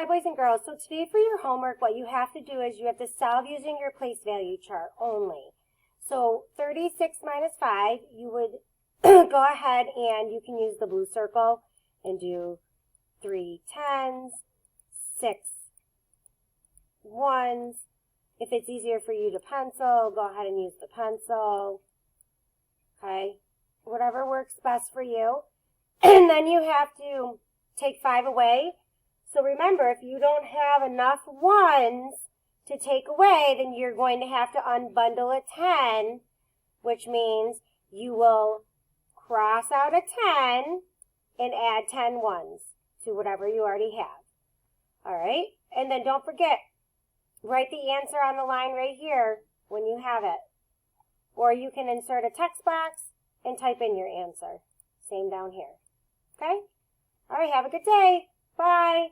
Hi boys and girls, so today for your homework what you have to do is you have to solve using your place value chart only. So 36 minus 5, you would go ahead and you can use the blue circle and do 3 tens, 6 ones. If it's easier for you to pencil, go ahead and use the pencil. Okay, whatever works best for you. And then you have to take 5 away. So remember, if you don't have enough ones to take away, then you're going to have to unbundle a 10, which means you will cross out a 10 and add 10 ones to whatever you already have. All right? And then don't forget, write the answer on the line right here when you have it. Or you can insert a text box and type in your answer. Same down here. Okay? All right, have a good day. Bye.